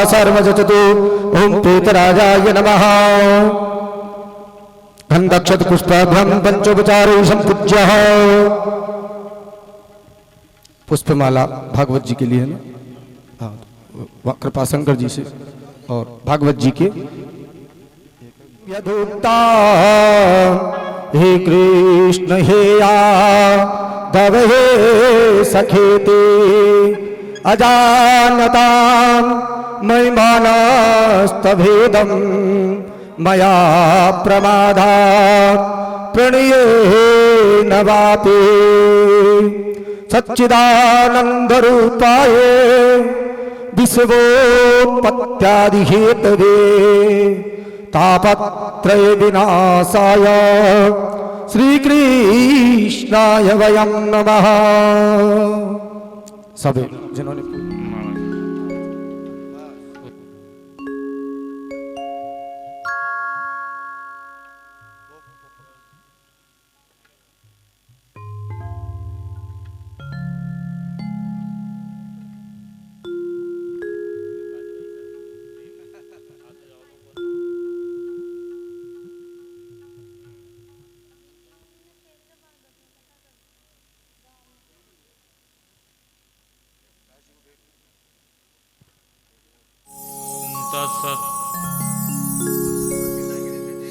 सर्वजतु ओम प्रेतराजाय नमः गंधक्षत पुष्पाभ्रम पंचोपचारो संपूज्य। पुष्पमाला भागवत जी के लिए है ना, हाँ कृपाशंकर जी से और भागवत जी के। यदुक्ता हे कृष्ण हे यादव हे सखेते अजानतां महिमानस्तभेदं मया प्रमादात् प्रणयेन वापि सच्चिदानन्दरूपाय विश्वोत्पत्त्यादिहेतवे तापत्रय विनाशाय श्रीकृष्णाय वयं नमः। सभी जिन्होंने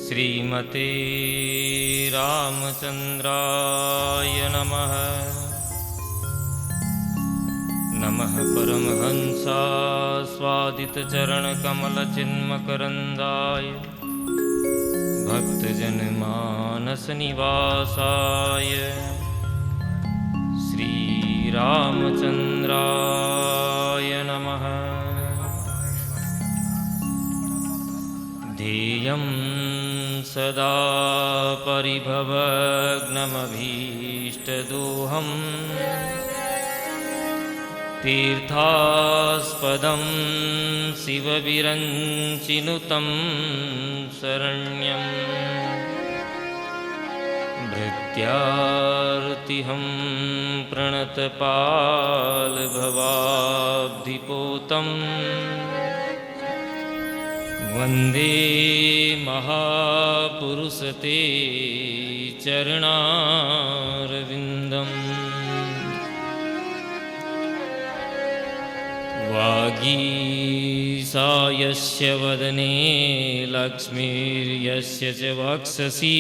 श्रीमते रामचंद्राय नमः। नमः परमहंसास्वादितचरणकमलचिन्मकरन्दाय भक्तजनमानसनिवासाय श्रीरामचन्द्राय नमः। ध्येयं सदा परिभवग्नमभीष्टदोहं तीर्थास्पदं शिवविरञ्चिनुतं शरण्यं भृत्यार्तिहं प्रणतपालभवाब्धिपोतम् वन्दे महापुरुषते चरणारविन्दम्। वागीसायस्य वदने लक्ष्मीर्यस्य च वक्षसि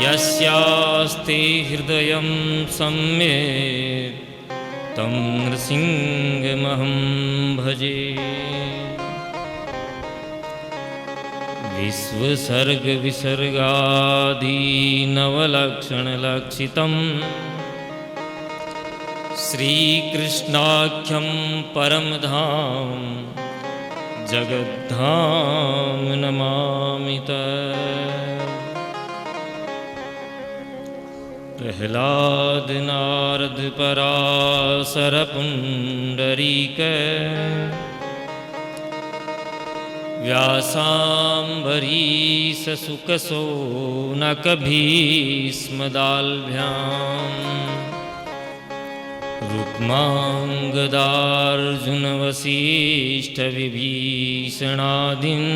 यस्यास्ते हृदयं सम्यक् तं नृसिंहमहं भजे। विश्वसर्गविसर्गादीनवलक्षणलक्षितं श्रीकृष्णाख्यं परमधाम जगद्धाम नमामि तत्। प्रह्लाद नारद पराशर पुंडरीक व्यासाम्बरीश शुकशौनक भीष्मदाल्भ्याम् रुक्माङ्गदार्जुन वसिष्ठ विभीषणादीन्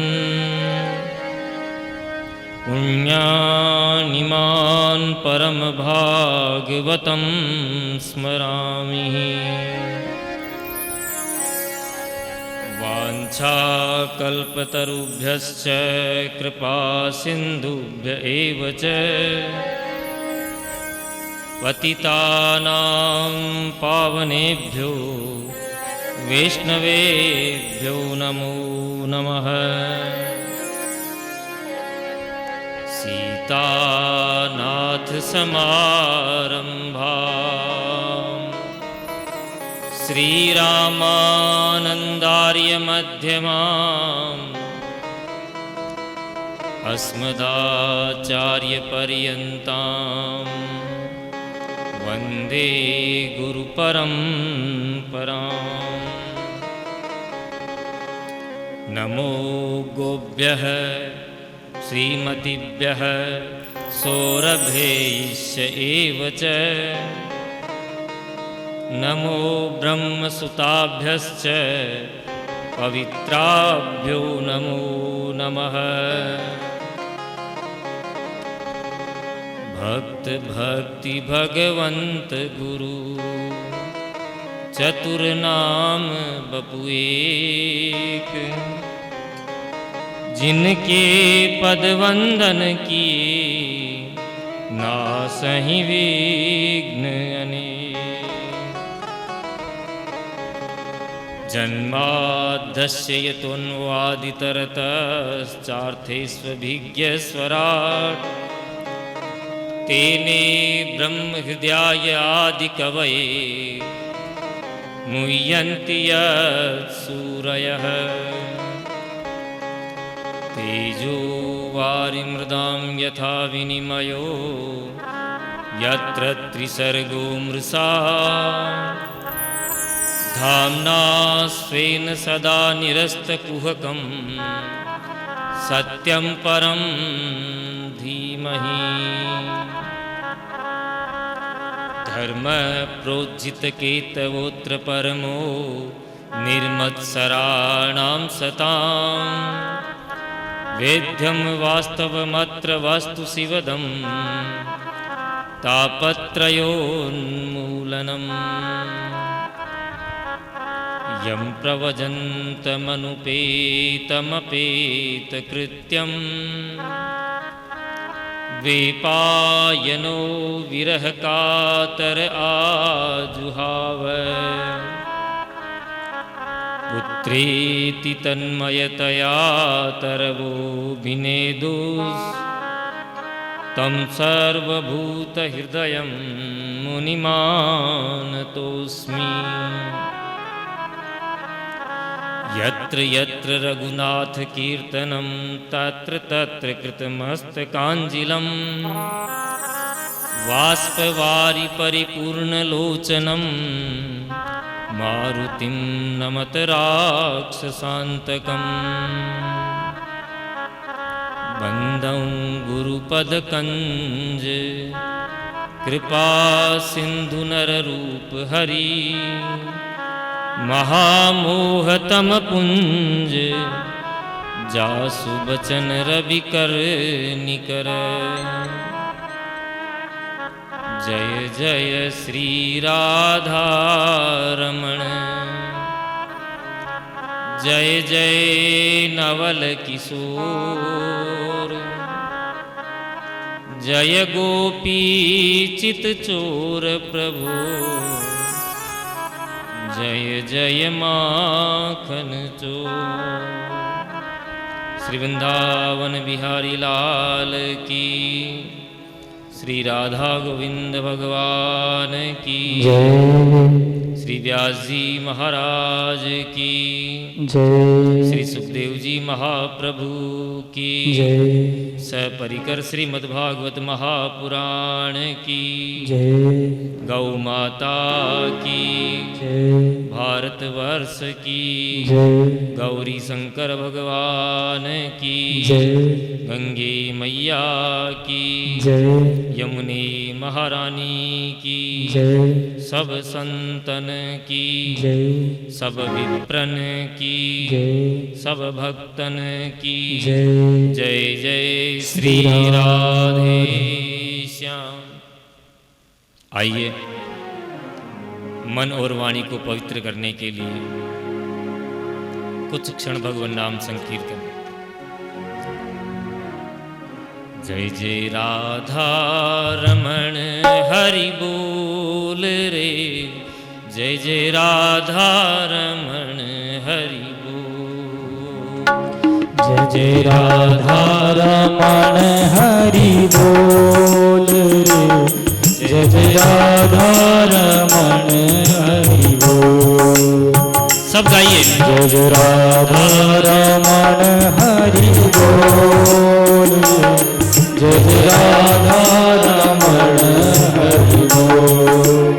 पुण्यानिमान् परमभागवतं स्मरामि। वाञ्छाकल्पतरुभ्यश्च कृपासिन्धुभ्य एव च पतितानां पावनेभ्यो वैष्णवेभ्यो नमो नमः। सीतानाथ समारम्भाम् श्रीरामानन्दार्य मध्यमाम् अस्मदाचार्यपर्यन्ताम् वन्दे गुरुपरम्पराम्। नमो गोभ्यः श्रीमतिभ्यः सौरभेयस्य एव च नमो ब्रह्मसुताभ्यश्च पवित्राभ्यो नमो नमः। भक्त भक्ति भगवंत गुरु चतुर नाम बपु एक, जिनके पद वंदन किए नासहि विघ्न अनेक। जन्माद्यस्य यतोऽन्वादितरतश्चार्थेष्वभिज्ञस्वराट् तेने ब्रह्म हृदयाय आदिकवये मुह्यन्ति यत्सूरयः। तेजो वारिमृदां यथा विनिमयो यत्र त्रिसर्गो मृषा धाम्ना स्वेन सदा निरस्तकुहकं सत्यं परं धीमहि। धर्म प्रोज्झितकेतवोऽत्र परमो निर्मत्सराणां सतां वेद्यं वास्तवमत्र वस्तु शिवदं तापत्रयोन्मूलनम्। यं प्रवजन्तमनुपेतमपेतकृत्यं द्वैपायनो विरहकातर आजुहाव। पुत्रेति तन्मयतया तरवोऽभिनेदुस् तं सर्वभूतहृदयं मुनिमानतोऽस्मि। यत्र यत्र रघुनाथकीर्तनं तत्र तत्र कृतमस्तकाञ्जलिं बाष्पवारि परिपूर्णलोचनं मारुतिं नमत राक्षसान्तकम्। वन्दं गुरुपदकञ्ज कृपासिन्धुनररूप हरि महामोहतमपुञ्ज जासु बचन रविकर निकर। जय जय श्री राधारमण जय जय नवल किशोर जय गोपी चित चोर प्रभु जय जय माखन चोर। श्री वृंदावन बिहारी लाल की, श्री राधा गोविंद भगवान की जय, श्री व्यास जी महाराज की जय, श्री सुखदेव जी महाप्रभु की जय, सपरिकर श्रीमद्भागवत महापुराण की जय, गौ माता की जय, भारतवर्ष की जय, गौरी शंकर भगवान की जय, गंगे मैया की जय, यमुने महारानी की जय, सब संतन की जय, सब विप्रन की जय, सब भक्तन की जय, जय जय श्री राधे श्याम। आइए मन और वाणी को पवित्र करने के लिए कुछ क्षण भगवान नाम संकीर्तन। जय जय राधा रमण हरि बोल रे, जय जय राधा रमण हरि बोल। जय जय राधा रमण हरि बोल रे, जय जय राधा रमण हरि बोल। सब गाइए। जय जय राधा रमण हरि बोल रे, जय जय राधा रमण हरि बोल।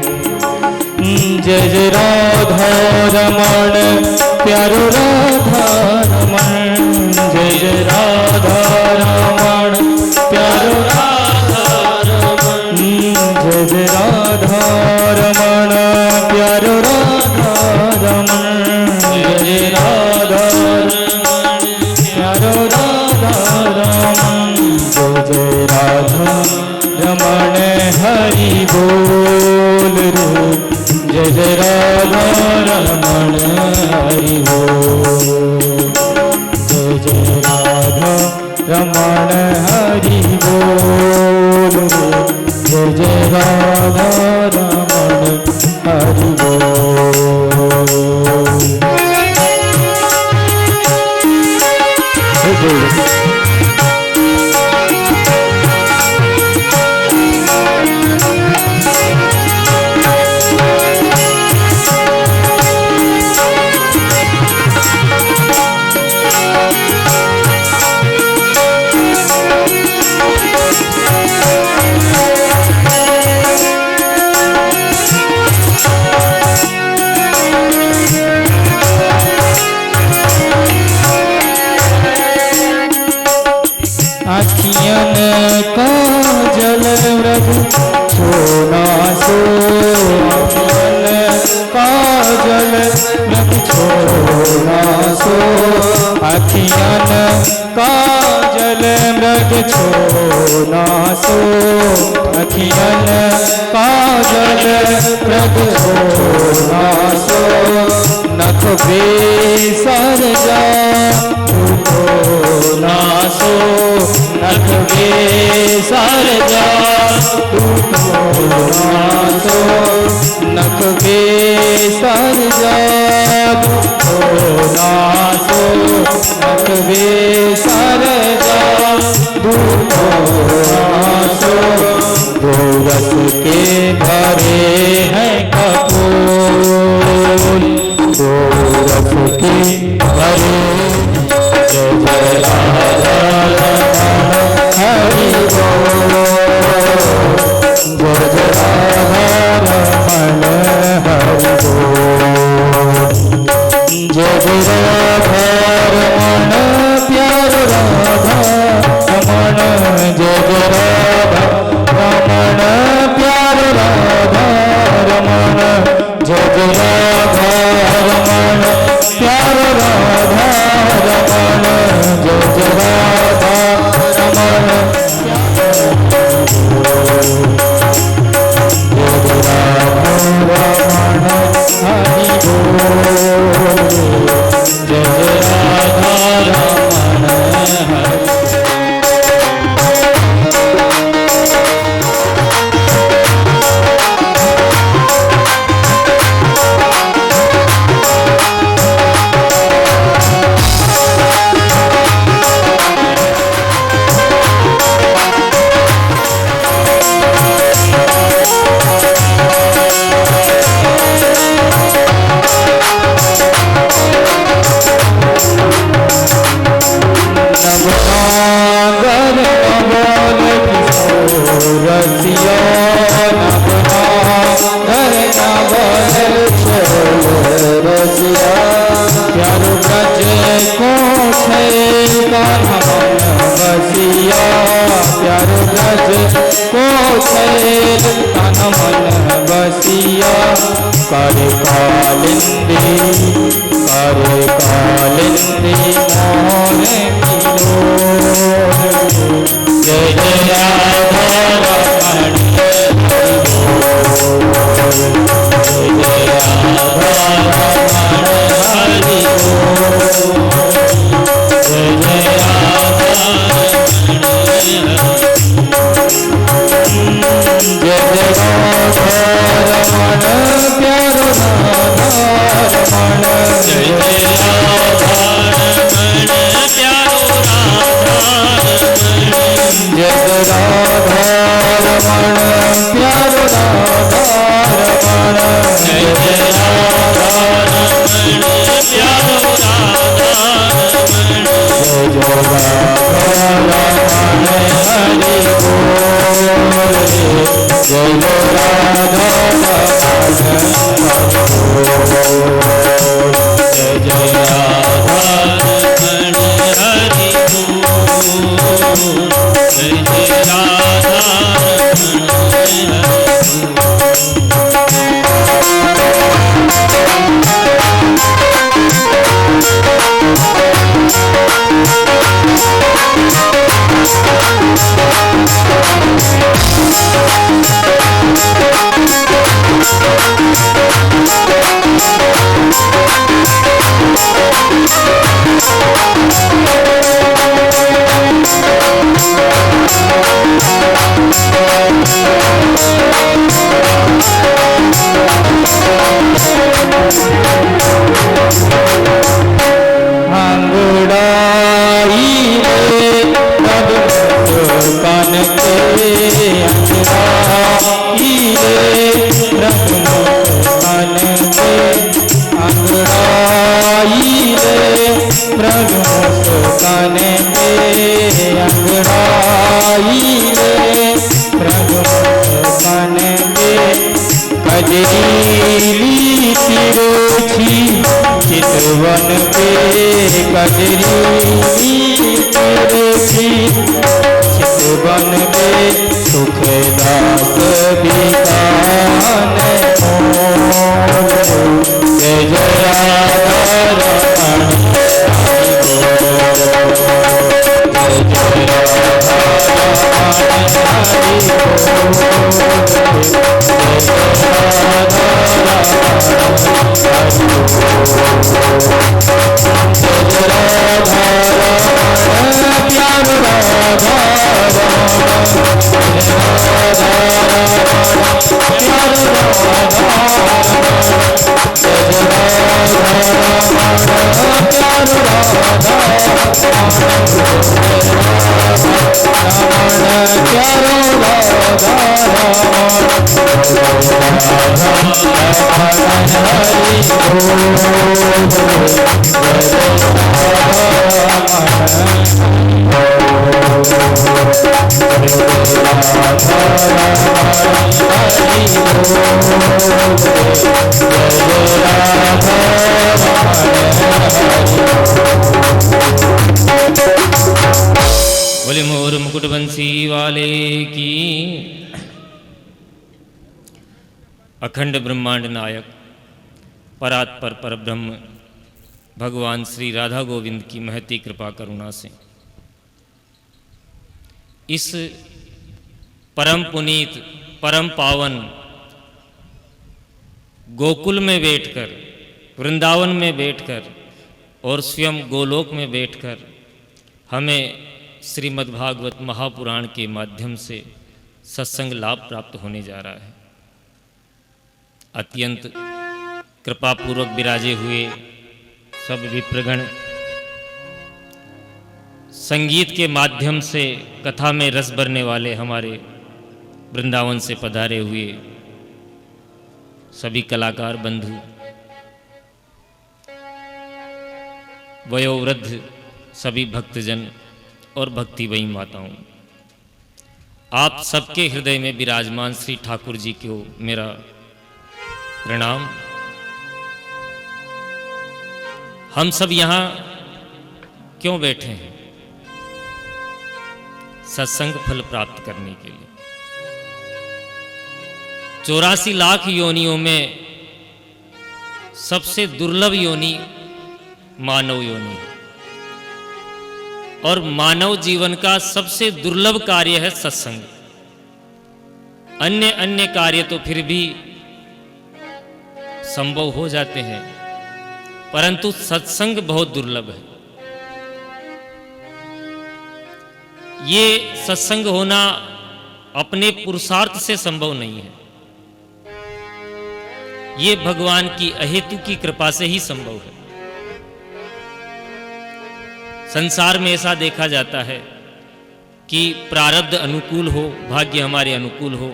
जय जय राधा रमण प्यारो राधा रमण, जय जय राधा रमण प्यारो राधा रमण, जय जय राधा रमण प्यारो जय राधा प्यारो राधा रमण जय जय राधा रमण हरि बोल रे जय जय राधा रमण हरि बोल जय जय राधा रमण हरि बोल रे जय जय राधा रमण हरि बोल अखियन का जल मृग छोना सो अखियन का जल मृग छोना सो अखियन का जल मृग छोना सो अखियन का जल मृग छोना सो नख बेसर जा नासो नख बेसर जा नासो नख बेसर जा नासो नख बेसर जा नासो दो रस के भरे हैं कपूर दो रस के भरे जय जय राधा हरि बोल जय जय राधा रमण हरि बोल जय जय राधा रमण प्यारो राधा रमण जय जय राधा रमण प्यारो राधा रमण जय जय राधा रमण प्यारो राधा रमण जय जय राधा रमण जय जय राधा रमण हरि बोल जय जय राधा रमण हरि रसिया रसिया प्यारो ब्रज को बसिया प्यारो ब्रज को तन मन बसिया कर कालिंदी मोहन किलो जय जय राधा रमण जय जय राधा रमण हरि बोल जय जय राधा जय जय राधा रमण प्यारो राधा रमण जय जय राधा रमण प्यारो राधा रमण जय जय राधा रमण प्यारो राधा रमण जय जय राधा रमण प्यारो राधा रमण जय जय राधा रमण हरि बोल जय जय राधा रमण जय जय राधा रमण हरि बोल जय जय राधा रमण हरि बोल चितवन पे कजरी चितवन में सुखदात बितान जय जय राधा रमण जय जय राधा बोले मोर मुकुट बंसी वाले की। अखंड ब्रह्मांड नायक परात्पर परब्रह्म भगवान श्री राधा गोविंद की महती कृपा करुणा से इस परम पुनीत परम पावन गोकुल में बैठकर, वृंदावन में बैठकर और स्वयं गोलोक में बैठकर हमें श्रीमद्भागवत महापुराण के माध्यम से सत्संग लाभ प्राप्त होने जा रहा है। अत्यंत कृपापूर्वक विराजे हुए सब विप्रगण संगीत के माध्यम से कथा में रस भरने वाले हमारे वृंदावन से पधारे हुए सभी कलाकार बंधु, वयोवृद्ध सभी भक्तजन और भक्तिमयी माताओं, आप सबके हृदय में विराजमान श्री ठाकुर जी को मेरा प्रणाम। हम सब यहाँ क्यों बैठे हैं? सत्संग फल प्राप्त करने के लिए। 84 लाख योनियों में सबसे दुर्लभ योनि मानव योनि है और मानव जीवन का सबसे दुर्लभ कार्य है सत्संग। अन्य अन्य कार्य तो फिर भी संभव हो जाते हैं, परंतु सत्संग बहुत दुर्लभ है। ये सत्संग होना अपने पुरुषार्थ से संभव नहीं है, ये भगवान की अहेतु की कृपा से ही संभव है। संसार में ऐसा देखा जाता है कि प्रारब्ध अनुकूल हो, भाग्य हमारे अनुकूल हो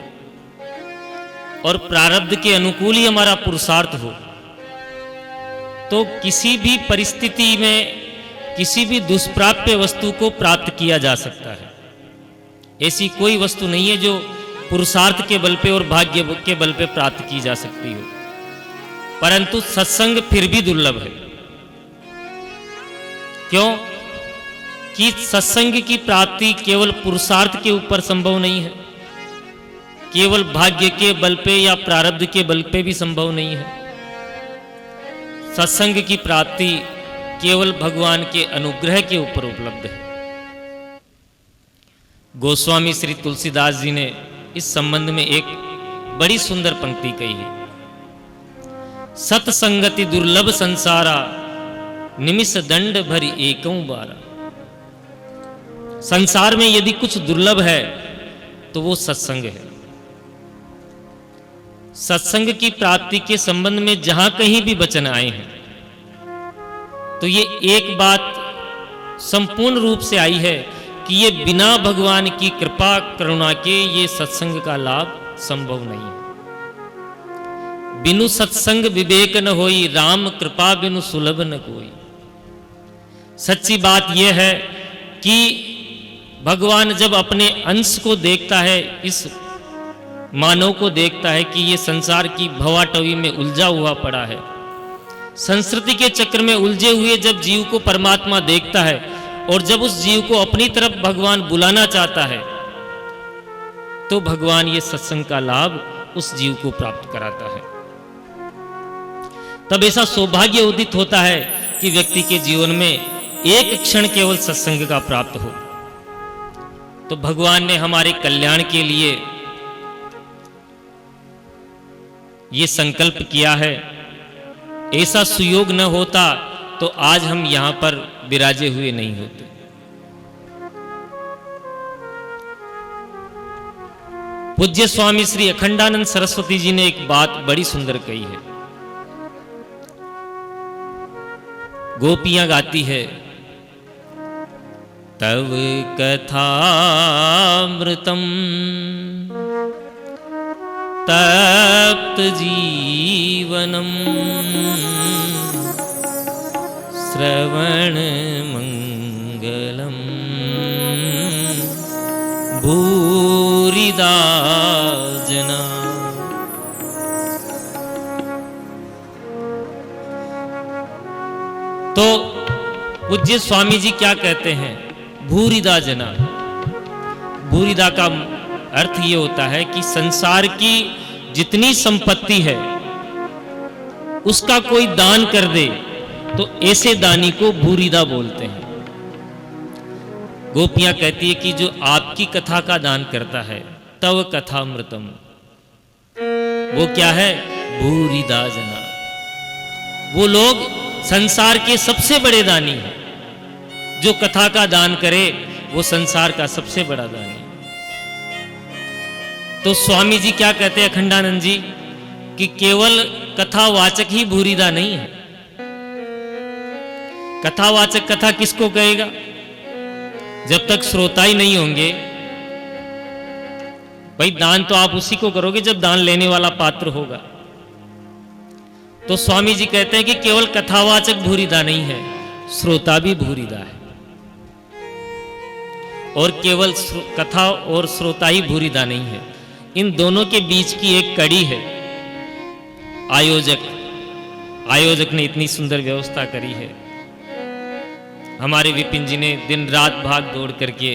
और प्रारब्ध के अनुकूल ही हमारा पुरुषार्थ हो, तो किसी भी परिस्थिति में किसी भी दुष्प्राप्य वस्तु को प्राप्त किया जा सकता है। ऐसी कोई वस्तु नहीं है जो पुरुषार्थ के बल पे और भाग्य के बल पे प्राप्त की जा सकती हो, परंतु सत्संग फिर भी दुर्लभ है। क्यों? कि सत्संग की प्राप्ति केवल पुरुषार्थ के ऊपर संभव नहीं है, केवल भाग्य के बल पे या प्रारब्ध के बल पे भी संभव नहीं है। सत्संग की प्राप्ति केवल भगवान के अनुग्रह के ऊपर उपलब्ध है। गोस्वामी श्री तुलसीदास जी ने इस संबंध में एक बड़ी सुंदर पंक्ति कही है। सतसंगति दुर्लभ संसारा, निमिष दंड भरी एकौ बारा। संसार में यदि कुछ दुर्लभ है तो वो सत्संग है। सत्संग की प्राप्ति के संबंध में जहां कहीं भी वचन आए हैं तो ये एक बात संपूर्ण रूप से आई है कि ये बिना भगवान की कृपा करुणा के ये सत्संग का लाभ संभव नहीं है। बिनु सत्संग विवेक न होई, राम कृपा बिनु सुलभ न कोई। सच्ची बात यह है कि भगवान जब अपने अंश को देखता है, इस मानव को देखता है कि ये संसार की भवाटवी में उलझा हुआ पड़ा है, संस्कृति के चक्र में उलझे हुए जब जीव को परमात्मा देखता है और जब उस जीव को अपनी तरफ भगवान बुलाना चाहता है तो भगवान ये सत्संग का लाभ उस जीव को प्राप्त कराता है। तब ऐसा सौभाग्य उदित होता है कि व्यक्ति के जीवन में एक क्षण केवल सत्संग का प्राप्त हो। तो भगवान ने हमारे कल्याण के लिए ये संकल्प किया है। ऐसा सुयोग न होता तो आज हम यहां पर विराजे हुए नहीं होते। पूज्य स्वामी श्री अखंडानंद सरस्वती जी ने एक बात बड़ी सुंदर कही है। गोपियां गाती है, तव कथामृतम तप्त जीवनम श्रवण मंगलम भूरिदा जना। तो पूज्य स्वामी जी क्या कहते हैं? भूरिदा जना। भूरिदा का अर्थ ये होता है कि संसार की जितनी संपत्ति है उसका कोई दान कर दे तो ऐसे दानी को भूरिदा बोलते हैं। गोपियां कहती है कि जो आपकी कथा का दान करता है, तव कथामृतम, वो क्या है? भूरिदा जना। वो लोग संसार के सबसे बड़े दानी हैं। जो कथा का दान करे वो संसार का सबसे बड़ा दानी। तो स्वामी जी क्या कहते हैं अखंडानंद जी कि केवल कथावाचक ही भूरिदा नहीं है। कथावाचक कथा किसको कहेगा? जब तक श्रोता ही नहीं होंगे। भाई दान तो आप उसी को करोगे जब दान लेने वाला पात्र होगा। तो स्वामी जी कहते हैं कि केवल कथावाचक भूरिदा नहीं है, श्रोता भी भूरिदा है। और केवल कथा और श्रोता ही भूरिदा नहीं है, इन दोनों के बीच की एक कड़ी है आयोजक। आयोजक ने इतनी सुंदर व्यवस्था करी है। हमारे विपिन जी ने दिन रात भाग दौड़ करके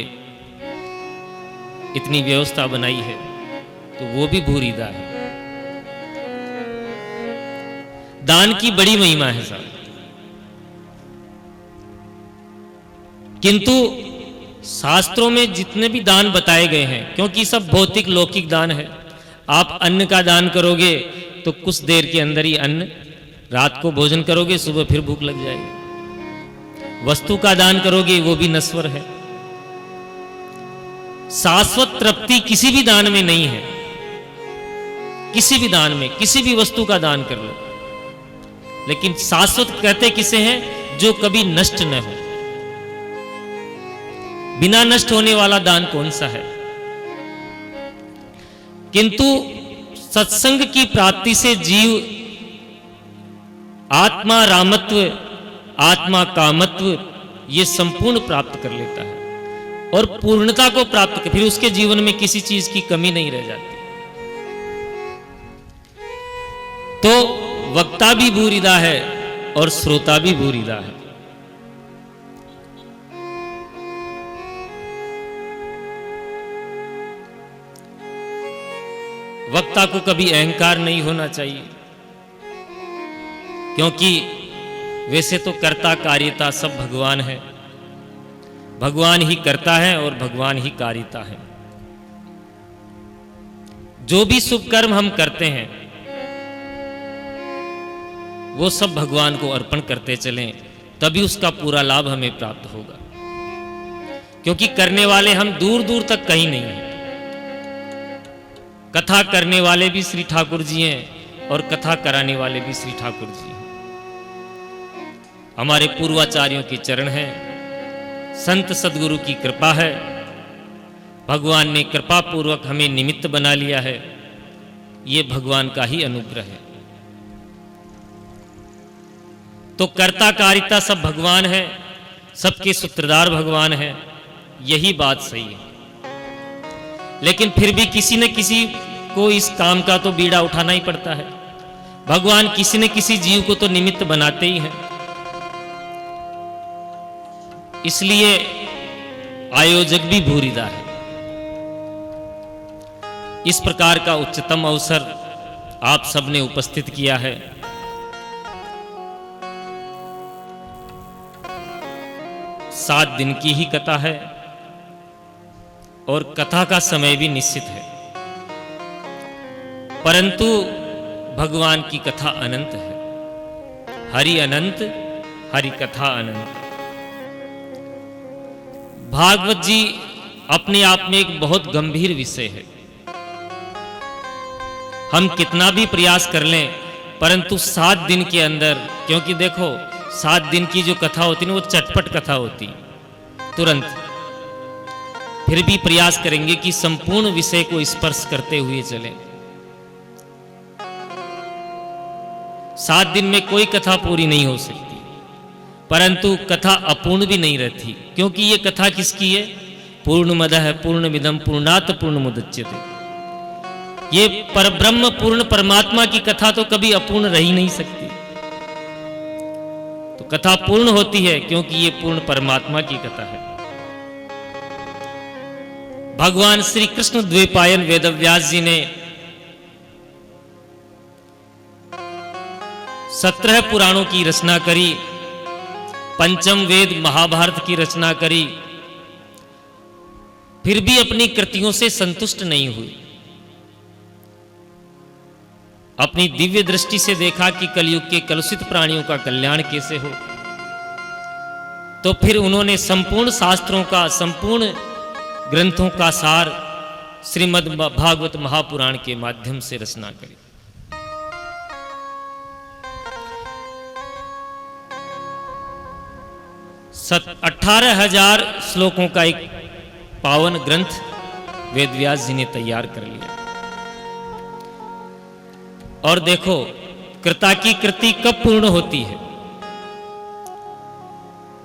इतनी व्यवस्था बनाई है, तो वो भी भूरिदा है। दान की बड़ी महिमा है साहब, किंतु शास्त्रों में जितने भी दान बताए गए हैं, क्योंकि सब भौतिक लौकिक दान है। आप अन्न का दान करोगे तो कुछ देर के अंदर ही अन्न, रात को भोजन करोगे सुबह फिर भूख लग जाएगी। वस्तु का दान करोगे वो भी नश्वर है। शाश्वत तृप्ति किसी भी दान में नहीं है। किसी भी दान में किसी भी वस्तु का दान कर लो, लेकिन शाश्वत कहते किसे हैं? जो कभी नष्ट न हो। बिना नष्ट होने वाला दान कौन सा है? किंतु सत्संग की प्राप्ति से जीव आत्मा रामत्व, आत्मा कामत्व ये संपूर्ण प्राप्त कर लेता है और पूर्णता को प्राप्त कर, फिर उसके जीवन में किसी चीज की कमी नहीं रह जाती। तो वक्ता भी भूरिदा है और श्रोता भी भूरिदा है। वक्ता को कभी अहंकार नहीं होना चाहिए, क्योंकि वैसे तो कर्ता कार्यता सब भगवान है। भगवान ही करता है और भगवान ही कार्यता है। जो भी शुभ कर्म हम करते हैं वो सब भगवान को अर्पण करते चलें, तभी उसका पूरा लाभ हमें प्राप्त होगा। क्योंकि करने वाले हम दूर दूर तक कहीं नहीं हैं। कथा करने वाले भी श्री ठाकुर जी हैं और कथा कराने वाले भी श्री ठाकुर जी हैं। हमारे पूर्वाचार्यों के चरण हैं, संत सदगुरु की कृपा है, भगवान ने कृपा पूर्वक हमें निमित्त बना लिया है। ये भगवान का ही अनुग्रह है। तो कर्ता कारिता सब भगवान है, सबके सूत्रधार भगवान है, यही बात सही है। लेकिन फिर भी किसी न किसी को इस काम का तो बीड़ा उठाना ही पड़ता है। भगवान किसी न किसी जीव को तो निमित्त बनाते ही हैं। इसलिए आयोजक भी भूरिदा है। इस प्रकार का उच्चतम अवसर आप सबने उपस्थित किया है। सात दिन की ही कथा है और कथा का समय भी निश्चित है, परंतु भगवान की कथा अनंत है। हरि अनंत, हरि कथा अनंत। भागवत जी अपने आप में एक बहुत गंभीर विषय है। हम कितना भी प्रयास कर लें, परंतु 7 दिन के अंदर, क्योंकि देखो 7 दिन की जो कथा होती है ना, वो चटपट कथा होती, तुरंत। फिर भी प्रयास करेंगे कि संपूर्ण विषय को स्पर्श करते हुए चलें। 7 दिन में कोई कथा पूरी नहीं हो सकती, परंतु कथा अपूर्ण भी नहीं रहती, क्योंकि ये कथा किसकी है? पूर्णमदः पूर्णमिदं पूर्णात् पूर्णमुदच्यते। ये परब्रह्म पूर्ण परमात्मा की कथा तो कभी अपूर्ण रह ही नहीं सकती। तो कथा पूर्ण होती है क्योंकि ये पूर्ण परमात्मा की कथा है। भगवान श्री कृष्ण द्वैपायन वेदव्यास जी ने 17 पुराणों की रचना करी, पंचम वेद महाभारत की रचना करी, फिर भी अपनी कृतियों से संतुष्ट नहीं हुई। अपनी दिव्य दृष्टि से देखा कि कलयुग के कलुषित प्राणियों का कल्याण कैसे हो, तो फिर उन्होंने संपूर्ण शास्त्रों का, संपूर्ण ग्रंथों का सार श्रीमद् भागवत महापुराण के माध्यम से रचना करी। सत 18,000 श्लोकों का एक पावन ग्रंथ वेदव्यास जी ने तैयार कर लिया। और देखो, कृता की कृति कब पूर्ण होती है?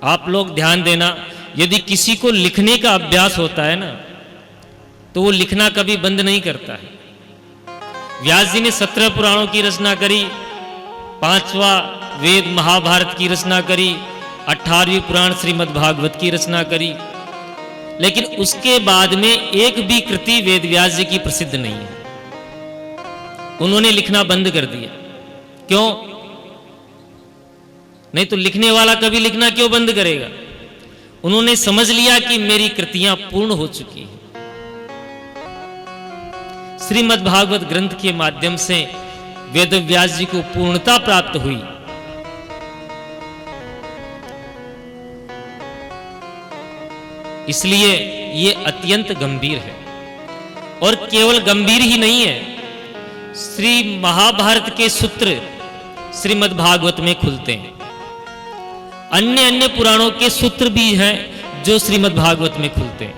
आप लोग ध्यान देना, यदि किसी को लिखने का अभ्यास होता है ना, तो वो लिखना कभी बंद नहीं करता है। व्यास जी ने 17 पुराणों की रचना करी, 5वां वेद महाभारत की रचना करी, 18वीं पुराण श्रीमद् भागवत की रचना करी, लेकिन उसके बाद में एक भी कृति वेदव्यास जी की प्रसिद्ध नहीं है। उन्होंने लिखना बंद कर दिया। क्यों? नहीं तो लिखने वाला कभी लिखना क्यों बंद करेगा? उन्होंने समझ लिया कि मेरी कृतियां पूर्ण हो चुकी हैं। श्रीमद् भागवत ग्रंथ के माध्यम से वेदव्यास जी को पूर्णता प्राप्त हुई। इसलिए ये अत्यंत गंभीर है, और केवल गंभीर ही नहीं है, श्री महाभारत के सूत्र श्रीमद् भागवत में खुलते हैं। अन्य अन्य पुराणों के सूत्र भी हैं जो श्रीमद् भागवत में खुलते हैं।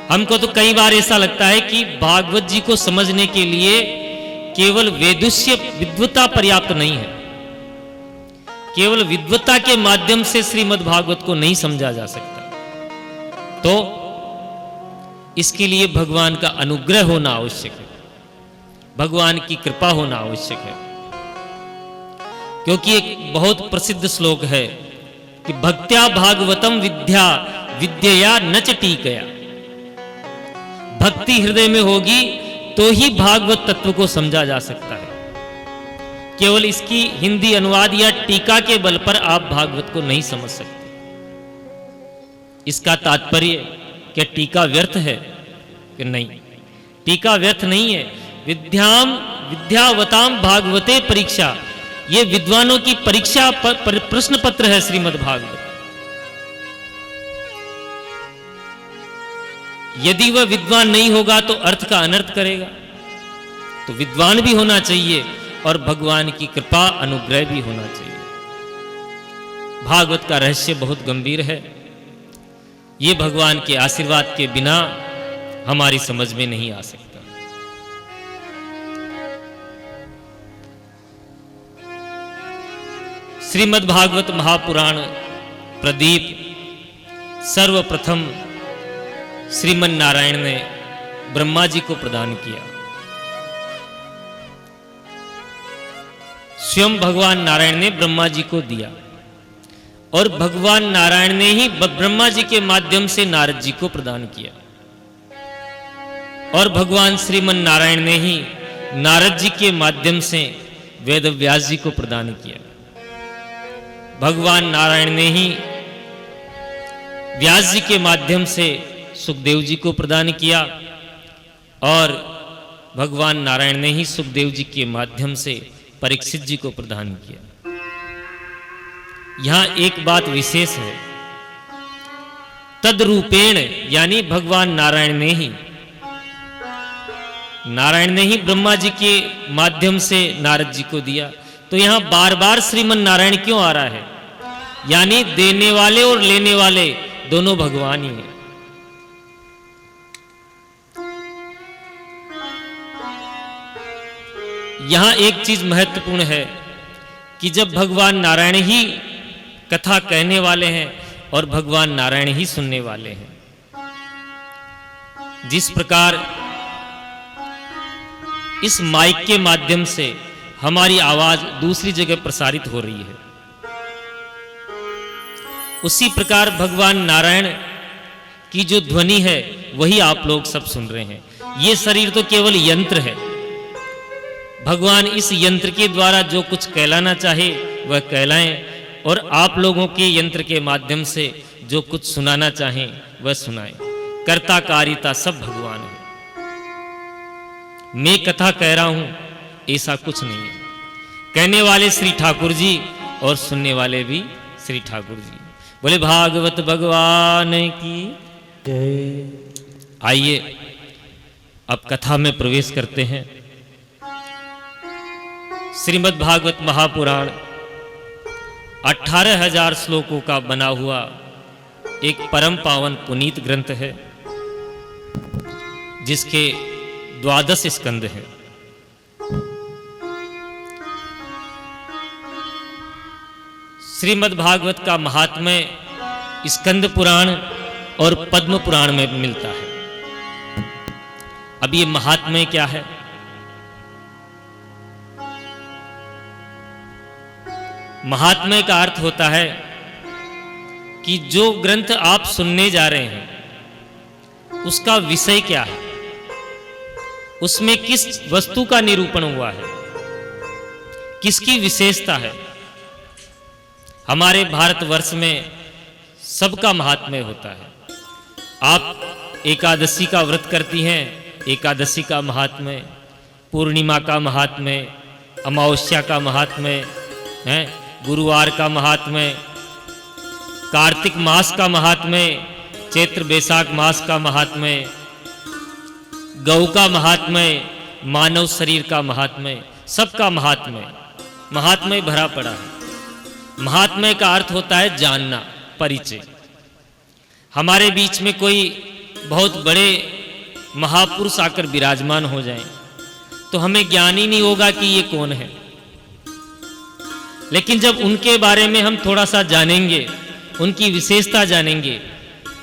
हमको तो कई बार ऐसा लगता है कि भागवत जी को समझने के लिए केवल वेदुष्य विद्वता पर्याप्त नहीं है। केवल विद्वता के माध्यम से श्रीमद् भागवत को नहीं समझा जा सकता। तो इसके लिए भगवान का अनुग्रह होना आवश्यक है, भगवान की कृपा होना आवश्यक है। क्योंकि एक बहुत प्रसिद्ध श्लोक है कि भक्त्या भागवतम विद्या विद्यया न च टीकया। भक्ति हृदय में होगी तो ही भागवत तत्व को समझा जा सकता है। केवल इसकी हिंदी अनुवाद या टीका के बल पर आप भागवत को नहीं समझ सकते। इसका तात्पर्य क्या टीका व्यर्थ है कि नहीं? टीका व्यर्थ नहीं है। विद्यावताम भागवते परीक्षा ये विद्वानों की परीक्षा प्रश्न पत्र है श्रीमद् भागवत। यदि वह विद्वान नहीं होगा तो अर्थ का अनर्थ करेगा। तो विद्वान भी होना चाहिए और भगवान की कृपा अनुग्रह भी होना चाहिए। भागवत का रहस्य बहुत गंभीर है। ये भगवान के आशीर्वाद के बिना हमारी समझ में नहीं आ सकता। श्रीमद् भागवत महापुराण प्रदीप सर्वप्रथम श्रीमन नारायण ने ब्रह्मा जी को प्रदान किया। स्वयं भगवान नारायण ने ब्रह्मा जी को दिया और भगवान नारायण ने ही ब्रह्मा जी के माध्यम से नारद जी को प्रदान किया और भगवान श्रीमन नारायण ने ही नारद जी के माध्यम से वेद व्यास जी को प्रदान किया। भगवान नारायण ने ही व्यास जी के माध्यम से सुखदेव जी को प्रदान किया और भगवान नारायण ने ही सुखदेव जी के माध्यम से परीक्षित जी को प्रदान किया। यहां एक बात विशेष है, तद्रूपेण यानी भगवान नारायण ने ही ब्रह्मा जी के माध्यम से नारद जी को दिया। तो यहां बार बार श्रीमन नारायण क्यों आ रहा है? यानी देने वाले और लेने वाले दोनों भगवान ही हैं। यहां एक चीज महत्वपूर्ण है कि जब भगवान नारायण ही कथा कहने वाले हैं और भगवान नारायण ही सुनने वाले हैं, जिस प्रकार इस माइक के माध्यम से हमारी आवाज दूसरी जगह प्रसारित हो रही है, उसी प्रकार भगवान नारायण की जो ध्वनि है वही आप लोग सब सुन रहे हैं। ये शरीर तो केवल यंत्र है। भगवान इस यंत्र के द्वारा जो कुछ कहलाना चाहे वह कहलाएं और आप लोगों के यंत्र के माध्यम से जो कुछ सुनाना चाहें वह सुनाएं। कर्ता कारिता सब भगवान है। मैं कथा कह रहा हूं ऐसा कुछ नहीं है। कहने वाले श्री ठाकुर जी और सुनने वाले भी श्री ठाकुर जी। बोले भागवत भगवान की जय। आइए अब कथा में प्रवेश करते हैं। श्रीमद् भागवत महापुराण 18,000 श्लोकों का बना हुआ एक परम पावन पुनीत ग्रंथ है, जिसके 12 स्कंद हैं। श्रीमद् भागवत का महात्म्य स्कंद पुराण और पद्म पुराण में मिलता है। अब ये महात्म्य क्या है? महात्म्य का अर्थ होता है कि जो ग्रंथ आप सुनने जा रहे हैं उसका विषय क्या है, उसमें किस वस्तु का निरूपण हुआ है, किसकी विशेषता है। हमारे भारतवर्ष में सबका महात्म्य होता है। आप एकादशी का व्रत करती हैं, एकादशी का महात्म्य, पूर्णिमा का महात्म्य, अमावस्या का महात्म्य है, गुरुवार का महात्म्य, कार्तिक मास का महात्म्य, चैत्र बैसाख मास का महात्म्य, गौ का महात्म्य, मानव शरीर का महात्म्य, सबका महात्म्य भरा पड़ा है। महात्म्य का अर्थ होता है जानना, परिचय। हमारे बीच में कोई बहुत बड़े महापुरुष आकर विराजमान हो जाएं तो हमें ज्ञान ही नहीं होगा कि ये कौन है। लेकिन जब उनके बारे में हम थोड़ा सा जानेंगे, उनकी विशेषता जानेंगे,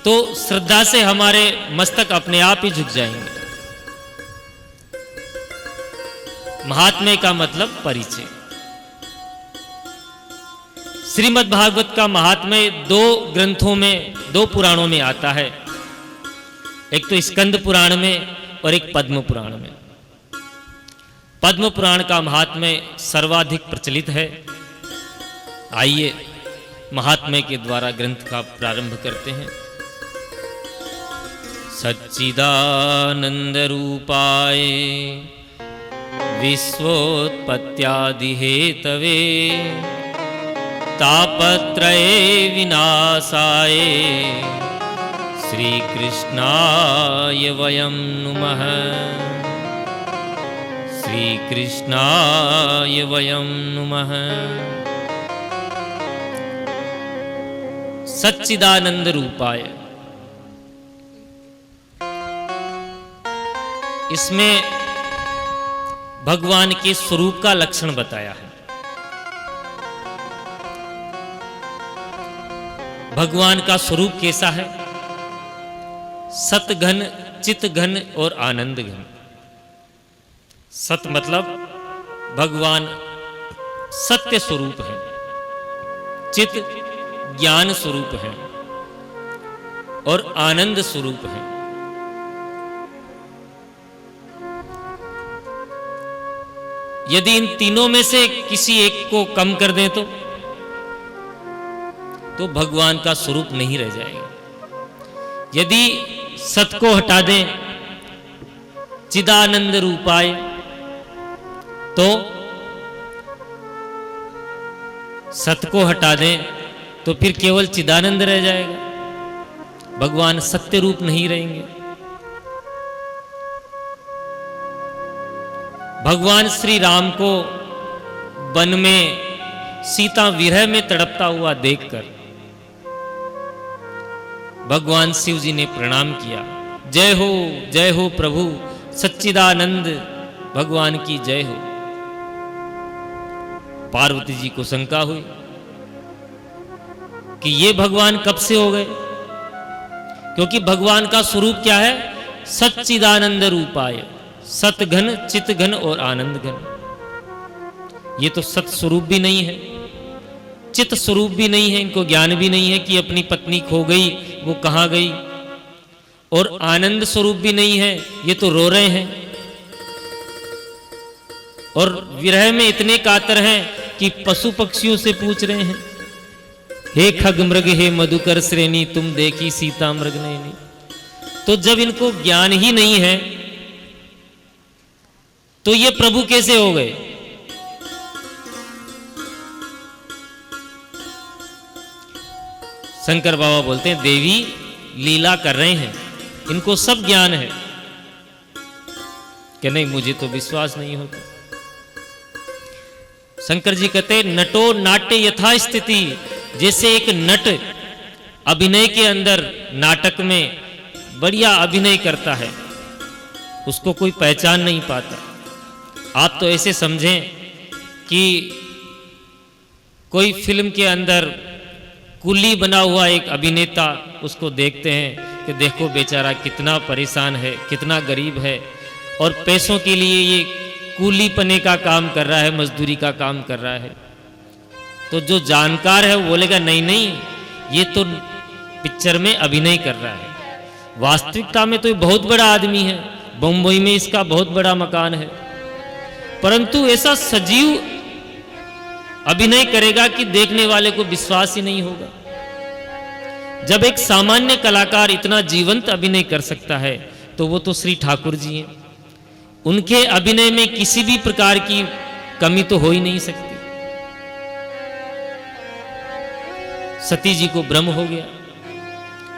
तो श्रद्धा से हमारे मस्तक अपने आप ही झुक जाएंगे। महात्म्य का मतलब परिचय। श्रीमद् भागवत का महात्म्य 2 ग्रंथों में, 2 पुराणों में आता है। एक तो स्कंद पुराण में और एक पद्म पुराण में। पद्म पुराण का महात्म्य सर्वाधिक प्रचलित है। आइए महात्म्य के द्वारा ग्रंथ का प्रारंभ करते हैं। सच्चिदानंद रूपाय विश्वोत्पत्त्यादिहेतवे तापत्रये विनाशाय श्रीकृष्णाय वयं नुमः। श्रीकृष्णाय वयं नुमः। सच्चिदानंद रूपाय, इसमें भगवान के स्वरूप का लक्षण बताया है। भगवान का स्वरूप कैसा है? सतघन, चितघन और आनंद घन। सत मतलब भगवान सत्य स्वरूप है, चित ज्ञान स्वरूप है और आनंद स्वरूप है। यदि इन तीनों में से किसी एक को कम कर दें तो भगवान का स्वरूप नहीं रह जाएगा। यदि सत को हटा दें, चिदानंद रूपाय, तो सत को हटा दें तो फिर केवल चिदानंद रह जाएगा, भगवान सत्य रूप नहीं रहेंगे। भगवान श्री राम को वन में सीता विरह में तड़पता हुआ देखकर भगवान शिव जी ने प्रणाम किया। जय हो प्रभु सच्चिदानंद भगवान की जय हो। पार्वती जी को शंका हुई कि ये भगवान कब से हो गए, क्योंकि भगवान का स्वरूप क्या है? सच्चिदानंद रूपाय, सतघन, चितघन और आनंद घन। ये तो सत स्वरूप भी नहीं है, चित स्वरूप भी नहीं है, इनको ज्ञान भी नहीं है कि अपनी पत्नी खो गई, वो कहां गई, और आनंद स्वरूप भी नहीं है, ये तो रो रहे हैं और विरह में इतने कातर हैं कि पशु पक्षियों से पूछ रहे हैं, हे खग मृग हे मधुकर श्रेणी, तुम देखी सीता मृग नयनी। तो जब इनको ज्ञान ही नहीं है तो ये प्रभु कैसे हो गए? शंकर बाबा बोलते हैं देवी लीला कर रहे हैं, इनको सब ज्ञान है कि नहीं, मुझे तो विश्वास नहीं होता। शंकर जी कहते नटो नाट्य यथा स्थिति, जैसे एक नट अभिनय के अंदर नाटक में बढ़िया अभिनय करता है, उसको कोई पहचान नहीं पाता। आप तो ऐसे समझें कि कोई फिल्म के अंदर कुली बना हुआ एक अभिनेता, उसको देखते हैं कि देखो बेचारा कितना परेशान है, कितना गरीब है और पैसों के लिए ये कूली पने का काम कर रहा है, मजदूरी का काम कर रहा है। तो जो जानकार है वो बोलेगा नहीं नहीं, ये तो पिक्चर में अभिनय कर रहा है, वास्तविकता में तो ये बहुत बड़ा आदमी है, बम्बई में इसका बहुत बड़ा मकान है। परंतु ऐसा सजीव अभिनय करेगा कि देखने वाले को विश्वास ही नहीं होगा। जब एक सामान्य कलाकार इतना जीवंत अभिनय कर सकता है तो वो तो श्री ठाकुर जी हैं, उनके अभिनय में किसी भी प्रकार की कमी तो हो ही नहीं सकती। सती जी को भ्रम हो गया,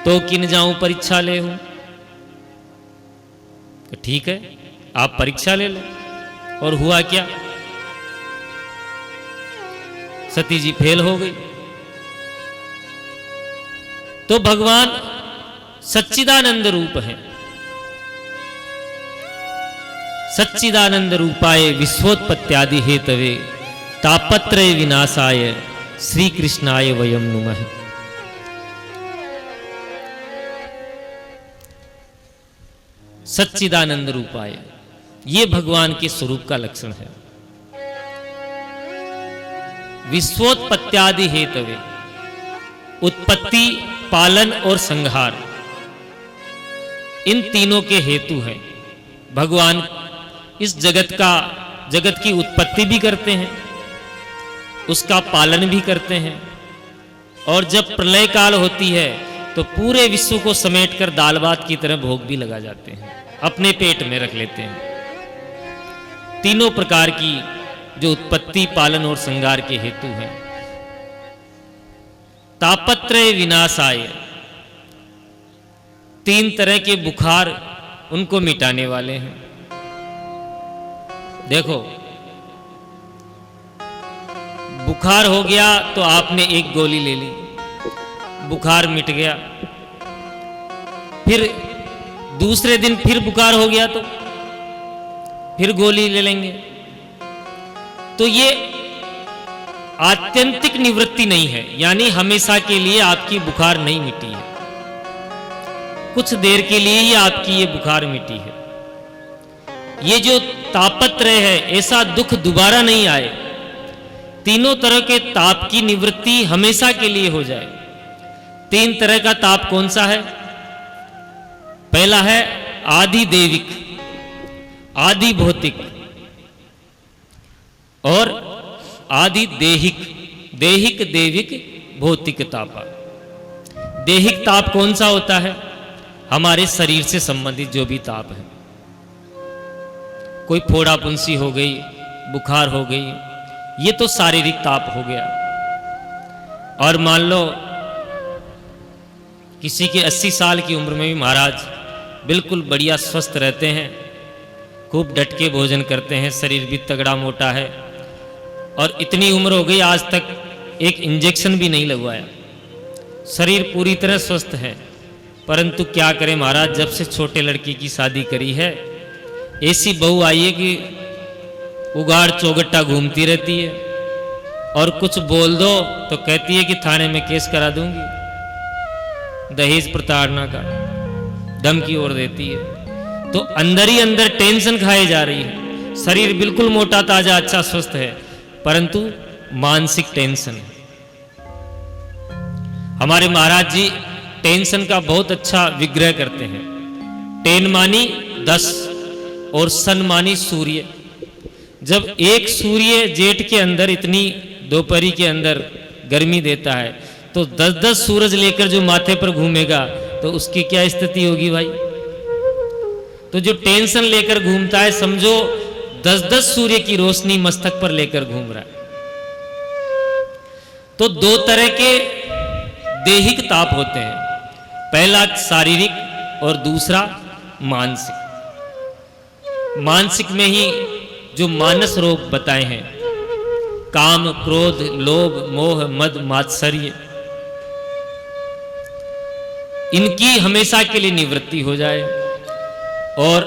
तो किन जाऊं परीक्षा ले हूं। तो ठीक है, आप परीक्षा ले लो। और हुआ क्या? सती जी फेल हो गई। तो भगवान सच्चिदानंद रूप है, सच्चिदानंद रूपाय विश्वोत्पत्त्यादि हेतवे तापत्रय विनाशाय श्री कृष्णाय वयम नुमः। सच्चिदानंद रूपाय, ये भगवान के स्वरूप का लक्षण है। विश्वोत्पत्त्यादि हेतवे, उत्पत्ति, पालन और संहार, इन तीनों के हेतु हैं। भगवान इस जगत की उत्पत्ति भी करते हैं, उसका पालन भी करते हैं, और जब प्रलय काल होती है तो पूरे विश्व को समेटकर दाल भात की तरह भोग भी लगा जाते हैं, अपने पेट में रख लेते हैं। तीनों प्रकार की जो उत्पत्ति, पालन और संहार के हेतु हैं। तापत्रय विनाशाय, 3 तरह के बुखार उनको मिटाने वाले हैं। देखो, बुखार हो गया तो आपने एक गोली ले ली, बुखार मिट गया। फिर दूसरे दिन फिर बुखार हो गया तो फिर गोली ले लेंगे। तो ये आत्यंतिक निवृत्ति नहीं है, यानी हमेशा के लिए आपकी बुखार नहीं मिटी है, कुछ देर के लिए ही आपकी ये बुखार मिटी है। ये जो तापत्रय है, ऐसा दुख दोबारा नहीं आए, तीनों तरह के ताप की निवृत्ति हमेशा के लिए हो जाए। 3 तरह का ताप कौन सा है? पहला है आदि देविक, आदि भौतिक, और आदि देहिक, देहिक देविक भौतिक ताप। देहिक ताप कौन सा होता है? हमारे शरीर से संबंधित जो भी ताप है, कोई फोड़ा फुंसी हो गई, बुखार हो गई, ये तो शारीरिक ताप हो गया। और मान लो किसी के 80 साल की उम्र में भी महाराज बिल्कुल बढ़िया स्वस्थ रहते हैं, खूब डट के भोजन करते हैं, शरीर भी तगड़ा मोटा है, और इतनी उम्र हो गई आज तक एक इंजेक्शन भी नहीं लगवाया, शरीर पूरी तरह स्वस्थ है। परंतु क्या करें महाराज, जब से छोटे लड़की की शादी करी है, ऐसी बहू आई है कि उगाड़ चौगट्टा घूमती रहती है, और कुछ बोल दो तो कहती है कि थाने में केस करा दूंगी, दहेज प्रताड़ना का धमकी और देती है। तो अंदर ही अंदर टेंशन खाए जा रही है, शरीर बिल्कुल मोटा ताजा अच्छा स्वस्थ है, परंतु मानसिक टेंशन है। हमारे महाराज जी टेंशन का बहुत अच्छा विग्रह करते हैं। टेन मानी 10 और सन मानी सूर्य। जब एक सूर्य जेठ के अंदर इतनी दोपहरी के अंदर गर्मी देता है, तो 10-10 सूरज लेकर जो माथे पर घूमेगा तो उसकी क्या स्थिति होगी भाई? तो जो टेंशन लेकर घूमता है, समझो 10-10 सूर्य की रोशनी मस्तक पर लेकर घूम रहा है। तो 2 तरह के देहिक ताप होते हैं, पहला शारीरिक और दूसरा मानसिक। मानसिक में ही जो मानस रोग बताए हैं, काम, क्रोध, लोभ, मोह, मद, मात्सर्य, इनकी हमेशा के लिए निवृत्ति हो जाए। और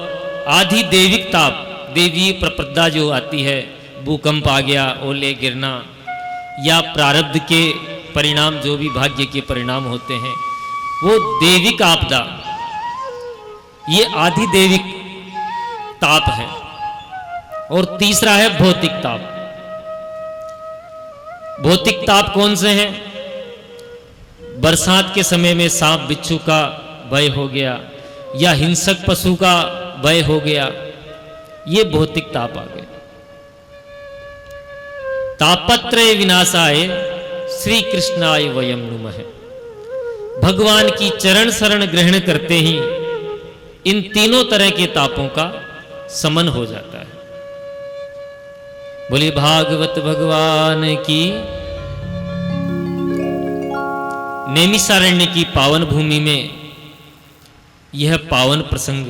आधि देविक ताप, देवीय प्रपदा जो आती है, भूकंप आ गया, ओले गिरना, या प्रारब्ध के परिणाम जो भी भाग्य के परिणाम होते हैं, वो देविक आपदा, ये आधि देविक ताप है। और तीसरा है भौतिक ताप। भौतिक ताप कौन से हैं? बरसात के समय में सांप बिच्छू का भय हो गया, या हिंसक पशु का भय हो गया, ये भौतिक ताप आ गए। तापत्रय विनाशाय श्री कृष्णाय वयम नुमः। भगवान की चरण शरण ग्रहण करते ही इन तीनों तरह के तापों का समन हो जाता है। बोलिए भागवत भगवान की। नैमिषारण्य की पावन भूमि में यह पावन प्रसंग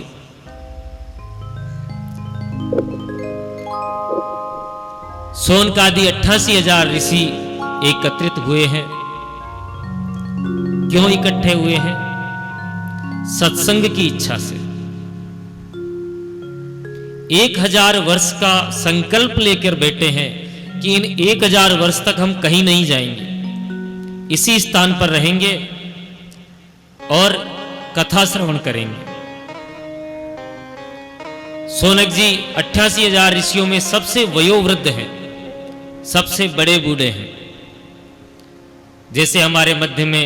सोनकादि 88,000 ऋषि एकत्रित हुए हैं। क्यों इकट्ठे हुए हैं? सत्संग की इच्छा से। 1000 वर्ष का संकल्प लेकर बैठे हैं कि इन 1000 वर्ष तक हम कहीं नहीं जाएंगे, इसी स्थान पर रहेंगे और कथा श्रवण करेंगे। सोनक जी 88,000 ऋषियों में सबसे वयोवृद्ध हैं, सबसे बड़े बूढ़े हैं। जैसे हमारे मध्य में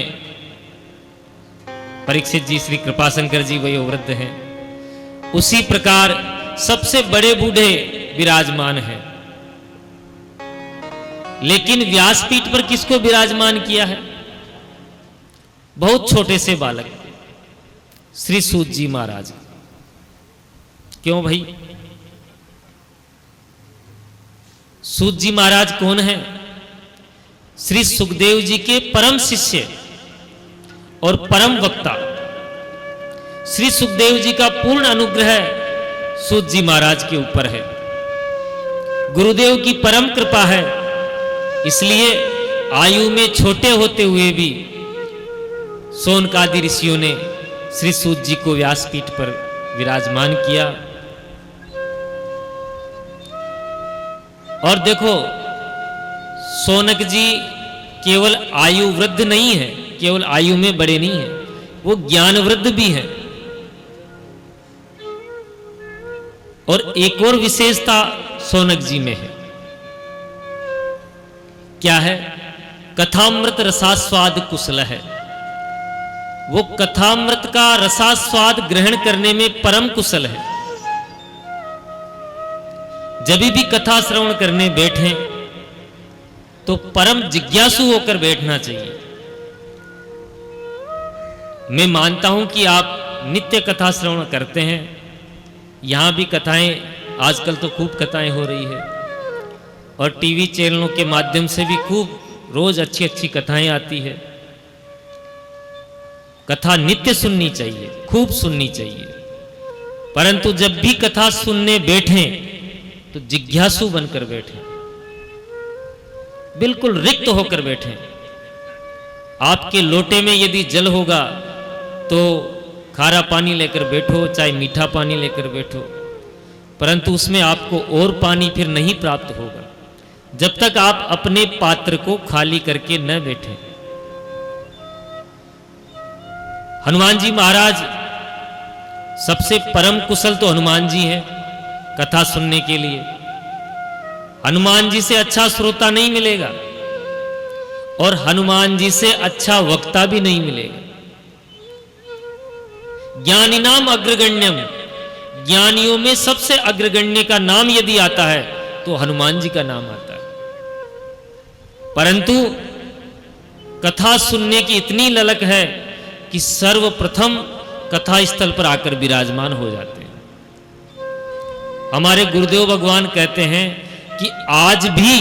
परीक्षित जी, श्री कृपाशंकर जी वयोवृद्ध हैं, उसी प्रकार सबसे बड़े बूढ़े विराजमान हैं। लेकिन व्यासपीठ पर किसको विराजमान किया है? बहुत छोटे से बालक श्री सूत जी महाराज। क्यों भाई? सूत जी महाराज कौन है? श्री सुखदेव जी के परम शिष्य और परम वक्ता। श्री सुखदेव जी का पूर्ण अनुग्रह सूत जी महाराज के ऊपर है। गुरुदेव की परम कृपा है, इसलिए आयु में छोटे होते हुए भी सोनकादि ऋषियों ने श्री सूत जी को व्यासपीठ पर विराजमान किया। और देखो, सोनक जी केवल आयु वृद्ध नहीं है, केवल आयु में बड़े नहीं है, वो ज्ञान वृद्ध भी है। और एक और विशेषता सोनक जी में है, क्या है? कथामृत रसास्वाद कुशल है। वो कथामृत का रसास्वाद ग्रहण करने में परम कुशल है। जब भी कथा श्रवण करने बैठे तो परम जिज्ञासु होकर बैठना चाहिए। मैं मानता हूं कि आप नित्य कथा श्रवण करते हैं। यहां भी कथाएं, आजकल तो खूब कथाएं हो रही है, और टीवी चैनलों के माध्यम से भी खूब रोज अच्छी अच्छी कथाएं आती है। कथा नित्य सुननी चाहिए, खूब सुननी चाहिए, परंतु जब भी कथा सुनने बैठे तो जिज्ञासु बनकर बैठे, बिल्कुल रिक्त होकर बैठे। आपके लोटे में यदि जल होगा तो खारा पानी लेकर बैठो, चाहे मीठा पानी लेकर बैठो, परंतु उसमें आपको और पानी फिर नहीं प्राप्त होगा जब तक आप अपने पात्र को खाली करके न बैठे। हनुमान जी महाराज सबसे परम कुशल तो हनुमान जी हैं कथा सुनने के लिए। हनुमान जी से अच्छा श्रोता नहीं मिलेगा और हनुमान जी से अच्छा वक्ता भी नहीं मिलेगा। ज्ञानी नाम अग्रगण्यम, ज्ञानियों में सबसे अग्रगण्य का नाम यदि आता है तो हनुमान जी का नाम आता है। परंतु कथा सुनने की इतनी ललक है कि सर्वप्रथम कथा स्थल पर आकर विराजमान हो जाते हैं। हमारे गुरुदेव भगवान कहते हैं कि आज भी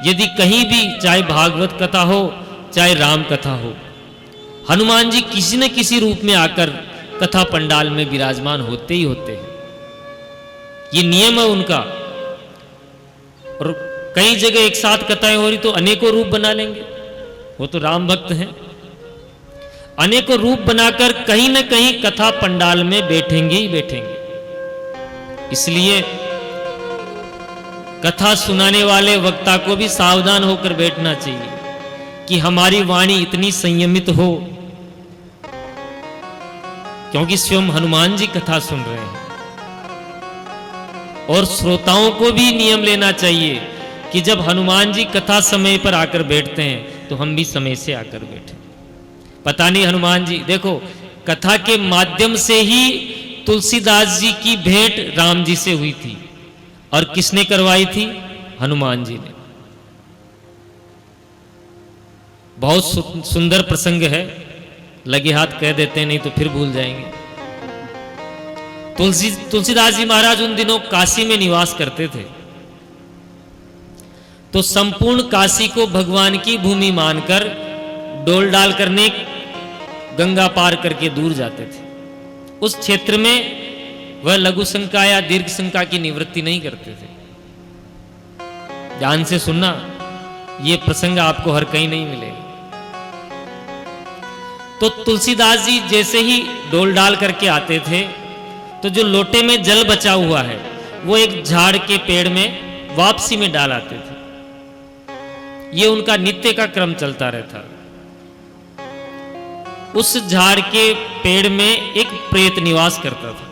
यदि कहीं भी, चाहे भागवत कथा हो चाहे राम कथा हो, हनुमान जी किसी न किसी रूप में आकर कथा पंडाल में विराजमान होते ही होते हैं। ये नियम है उनका। और कई जगह एक साथ कथाएं हो रही तो अनेकों रूप बना लेंगे, वो तो राम भक्त हैं। अनेकों रूप बनाकर कहीं न कहीं कथा पंडाल में बैठेंगे ही बैठेंगे। इसलिए कथा सुनाने वाले वक्ता को भी सावधान होकर बैठना चाहिए कि हमारी वाणी इतनी संयमित हो, क्योंकि स्वयं हनुमान जी कथा सुन रहे हैं। और श्रोताओं को भी नियम लेना चाहिए कि जब हनुमान जी कथा समय पर आकर बैठते हैं तो हम भी समय से आकर बैठे। पता नहीं हनुमान जी, देखो कथा के माध्यम से ही तुलसीदास जी की भेंट राम जी से हुई थी, और किसने करवाई थी? हनुमान जी ने। बहुत सुंदर प्रसंग है, लगे हाथ कह देते हैं, नहीं तो फिर भूल जाएंगे। तुलसीदास जी महाराज उन दिनों काशी में निवास करते थे, तो संपूर्ण काशी को भगवान की भूमि मानकर डोल डाल करने गंगा पार करके दूर जाते थे। उस क्षेत्र में वह लघु शंका या दीर्घ शंका की निवृत्ति नहीं करते थे। ध्यान से सुनना, यह प्रसंग आपको हर कहीं नहीं मिलेगा। तो तुलसीदास जी जैसे ही डोल डाल करके आते थे तो जो लोटे में जल बचा हुआ है वो एक झाड़ के पेड़ में वापसी में डाल आते थे। ये उनका नित्य का क्रम चलता रहता। उस झाड़ के पेड़ में एक प्रेत निवास करता था,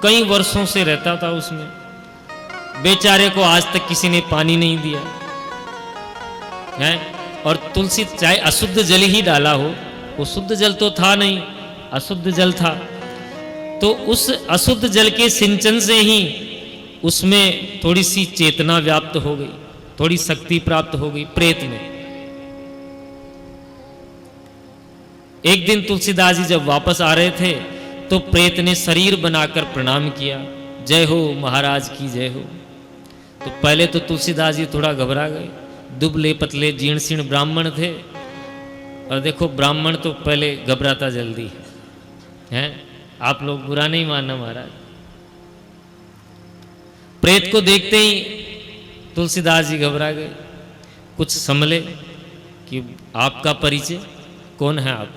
कई वर्षों से रहता था उसमें। बेचारे को आज तक किसी ने पानी नहीं दिया है, और तुलसी चाहे अशुद्ध जल ही डाला हो, वो शुद्ध जल तो था नहीं, अशुद्ध जल था, तो उस अशुद्ध जल के सिंचन से ही उसमें थोड़ी सी चेतना व्याप्त हो गई, थोड़ी शक्ति प्राप्त हो गई प्रेत में। एक दिन तुलसीदास जी जब वापस आ रहे थे तो प्रेत ने शरीर बनाकर प्रणाम किया, जय हो महाराज की जय हो। तो पहले तो तुलसीदास जी थोड़ा घबरा गए। दुबले पतले जीर्ण शीर्ण ब्राह्मण थे, और देखो ब्राह्मण तो पहले घबराता जल्दी है। आप लोग बुरा नहीं मानना महाराज। प्रेत को देखते ही तुलसीदास जी घबरा गए, कुछ संभले कि आपका परिचय कौन है आप?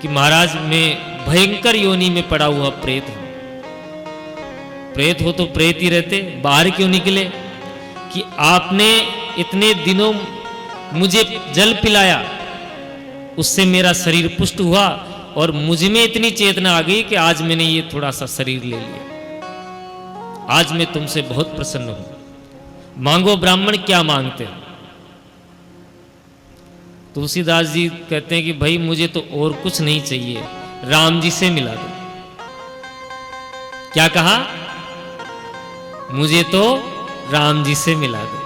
कि महाराज मैं भयंकर योनि में पड़ा हुआ प्रेत हूं। प्रेत हो तो प्रेत ही रहते, बाहर क्यों निकले? कि आपने इतने दिनों मुझे जल पिलाया, उससे मेरा शरीर पुष्ट हुआ, और मुझ में इतनी चेतना आ गई कि आज मैंने ये थोड़ा सा शरीर ले लिया। आज मैं तुमसे बहुत प्रसन्न हूं, मांगो ब्राह्मण क्या मांगते हो? तुलसीदास जी कहते हैं कि भाई मुझे तो और कुछ नहीं चाहिए, राम जी से मिला दो। क्या कहा? मुझे तो राम जी से मिला दो।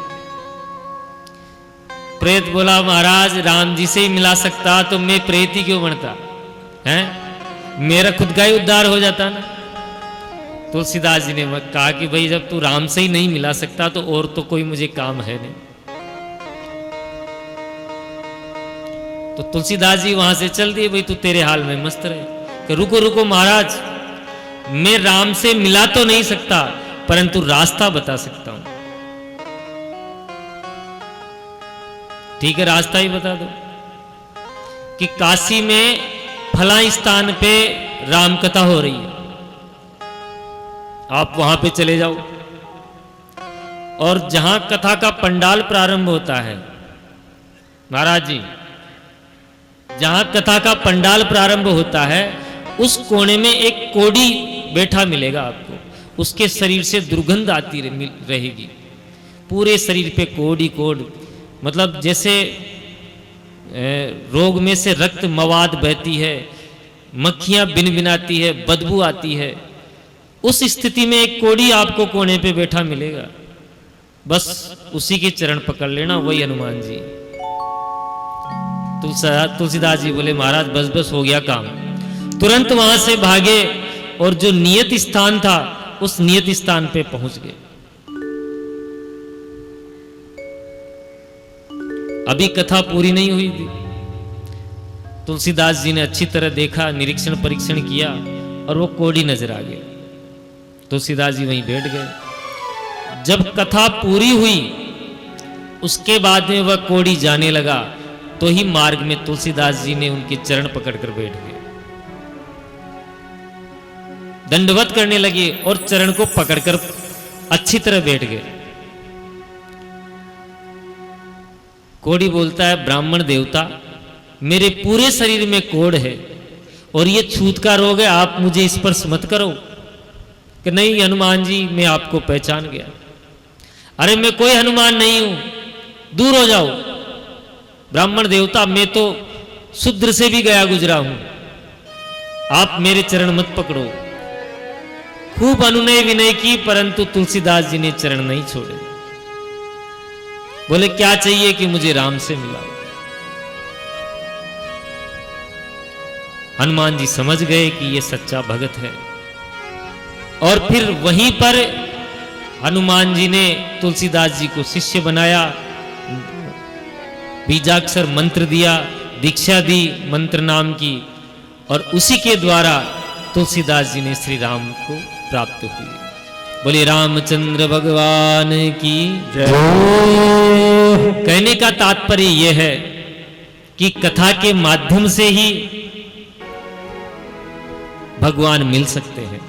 प्रेत बोला महाराज राम जी से ही मिला सकता तो मैं प्रेत ही क्यों बनता है? मेरा खुद का ही उद्धार हो जाता ना। तुलसीदास जी ने कहा कि भाई जब तू राम से ही नहीं मिला सकता तो और तो कोई मुझे काम है नहीं। तो तुलसीदास जी वहां से चल दिए, भाई तू तेरे हाल में मस्त रहे। कि रुको रुको महाराज, मैं राम से मिला तो नहीं सकता परंतु रास्ता बता सकता हूं। ठीक है, रास्ता ही बता दो कि काशी में फला स्थान पे राम कथा हो रही है, आप वहां पे चले जाओ। और जहां कथा का पंडाल प्रारंभ होता है महाराज जी, जहां कथा का पंडाल प्रारंभ होता है उस कोने में एक कोड़ी बैठा मिलेगा आपको। उसके शरीर से दुर्गंध आती रहेगी, पूरे शरीर पे कोड़ी कोड, मतलब जैसे रोग में से रक्त मवाद बहती है, मक्खियां बिनबिनाती है, बदबू आती है। उस स्थिति में एक कोड़ी आपको कोने पे बैठा मिलेगा, बस उसी के चरण पकड़ लेना, वही हनुमान जी। तुलसीदास जी बोले महाराज बस बस हो गया काम। तुरंत वहां से भागे और जो नियत स्थान था उस नियत स्थान पे पहुंच गए। अभी कथा पूरी नहीं हुई थी। तुलसीदास जी ने अच्छी तरह देखा, निरीक्षण परीक्षण किया और वो कोड़ी नजर आ गया। तुलसीदास जी वहीं बैठ गए। जब कथा पूरी हुई उसके बाद में वह कोड़ी जाने लगा तो ही मार्ग में तुलसीदास जी ने उनके चरण पकड़कर बैठ गए, दंडवत करने लगे और चरण को पकड़कर अच्छी तरह बैठ गए। कोड़ी बोलता है ब्राह्मण देवता, मेरे पूरे शरीर में कोढ़ है और ये छूत का रोग है, आप मुझे स्पर्श मत करो। कि नहीं हनुमान जी मैं आपको पहचान गया। अरे मैं कोई हनुमान नहीं हूं, दूर हो जाओ। ब्राह्मण देवता मैं तो शूद्र से भी गया गुजरा हूं, आप मेरे चरण मत पकड़ो। खूब अनुनय विनय की परंतु तुलसीदास जी ने चरण नहीं छोड़े। बोले क्या चाहिए? कि मुझे राम से मिला। हनुमान जी समझ गए कि ये सच्चा भगत है और फिर वहीं पर हनुमान जी ने तुलसीदास जी को शिष्य बनाया, बीजाक्षर मंत्र दिया, दीक्षा दी मंत्र नाम की, और उसी के द्वारा तुलसीदास जी ने श्री राम को प्राप्त हुई। बोले रामचंद्र भगवान की जय। कहने का तात्पर्य यह है कि कथा के माध्यम से ही भगवान मिल सकते हैं।